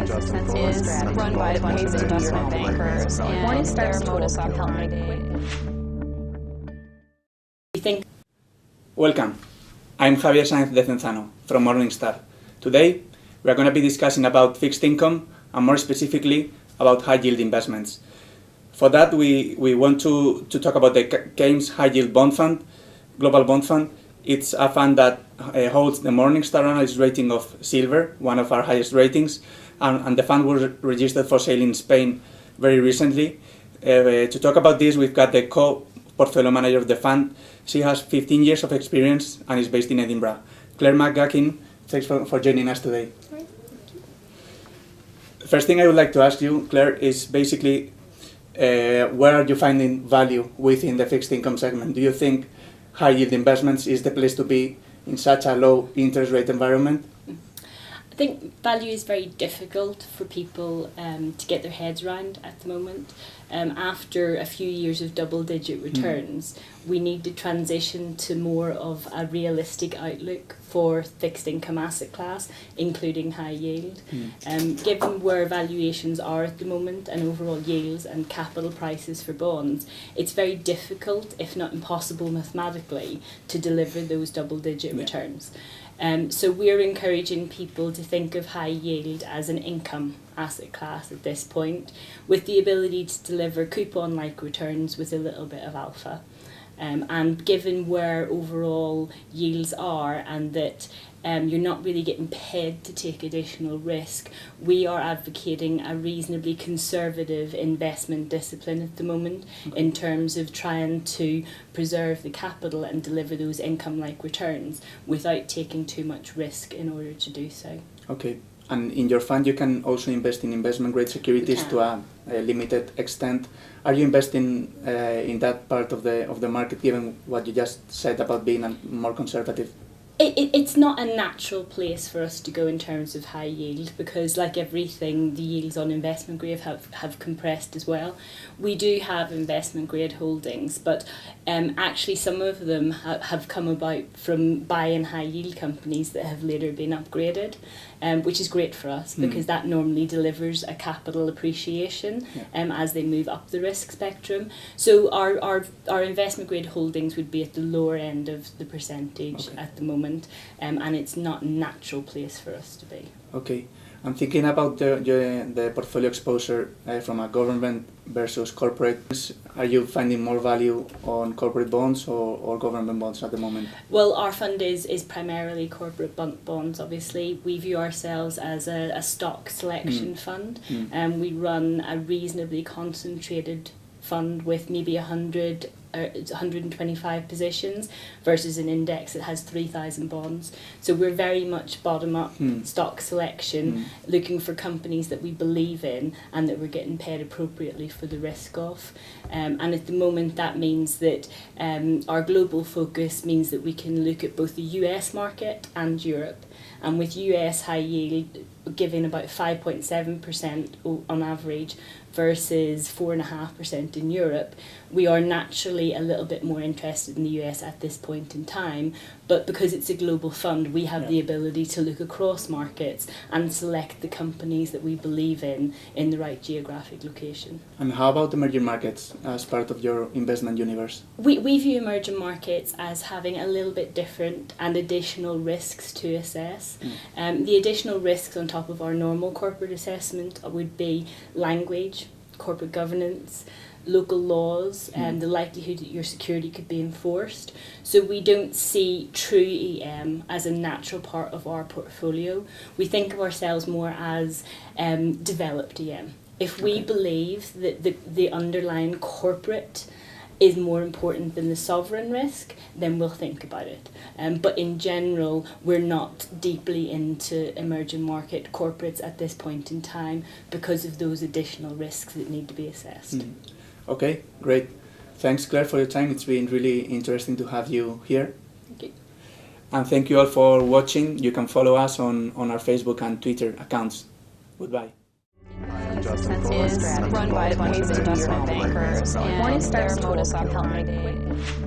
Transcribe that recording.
investment is run by a bunch of investment bankers, and their modus operandi. Welcome. I'm Javier Sáenz de Cenzano from Morningstar. Today, we are going to be discussing about fixed income and more specifically about high-yield investments. For that, we want to talk about the kames High Yield Bond Fund, Global Bond Fund. It's a fund that holds the Morningstar analyst rating of silver, one of our highest ratings, and the fund was registered for sale in Spain very recently. To talk about this, we've got the co-portfolio manager of the fund. She has 15 years of experience and is based in Edinburgh. Claire McGuckin, thanks for joining us today. The first thing I would like to ask you, Claire, is basically where are you finding value within the fixed income segment? Do you think high yield investments is the place to be in such a low interest rate environment? I think value is very difficult for people to get their heads around at the moment. After a few years of double-digit returns, we need to transition to more of a realistic outlook for fixed income asset class, including high yield. Given where valuations are at the moment and overall yields and capital prices for bonds, it's very difficult, if not impossible mathematically, to deliver those double-digit returns. So we're encouraging people to think of high yield as an income asset class at this point, with the ability to deliver coupon-like returns with a little bit of alpha. And given where overall yields are and that you're not really getting paid to take additional risk, we are advocating a reasonably conservative investment discipline at the moment in terms of trying to preserve the capital and deliver those income-like returns without taking too much risk in order to do so. Okay. And in your fund, you can also invest in investment-grade securities to a limited extent. Are you investing in that part of the market, given what you just said about being more conservative? It's not a natural place for us to go in terms of high yield because, like everything, the yields on investment grade have compressed as well. We do have investment grade holdings, but actually some of them have come about from buying high yield companies that have later been upgraded, which is great for us because that normally delivers a capital appreciation as they move up the risk spectrum. So our investment grade holdings would be at the lower end of the percentage at the moment. And it's not a natural place for us to be. Okay. I'm thinking about the portfolio exposure from a government versus corporate. Are you finding more value on corporate bonds or government bonds at the moment? Well, our fund is primarily corporate bonds, obviously. We view ourselves as a stock selection fund. We run a reasonably concentrated fund with maybe 125 positions versus an index that has 3,000 bonds. So we're very much bottom-up stock selection, looking for companies that we believe in and that we're getting paid appropriately for the risk of. And at the moment that means that our global focus means that we can look at both the US market and Europe. And with US high yield giving about 5.7% on average versus 4.5% in Europe, we are naturally a little bit more interested in the US at this point in time. But because it's a global fund, we have the ability to look across markets and select the companies that we believe in the right geographic location. And how about emerging markets as part of your investment universe? We view emerging markets as having a little bit different and additional risks to assess. The additional risks on top of our normal corporate assessment would be language, corporate governance, local laws, and the likelihood that your security could be enforced. So we don't see true EM as a natural part of our portfolio. We think of ourselves more as developed EM. If we believe that the underlying corporate is more important than the sovereign risk, then we'll think about it. But in general, we're not deeply into emerging market corporates at this point in time because of those additional risks that need to be assessed. Okay, great. Thanks, Claire, for your time. It's been really interesting to have you here. Thank you. And thank you all for watching. You can follow us on our Facebook and Twitter accounts. Goodbye. Investment is run by a bunch of investment bankers, and their modus operandi.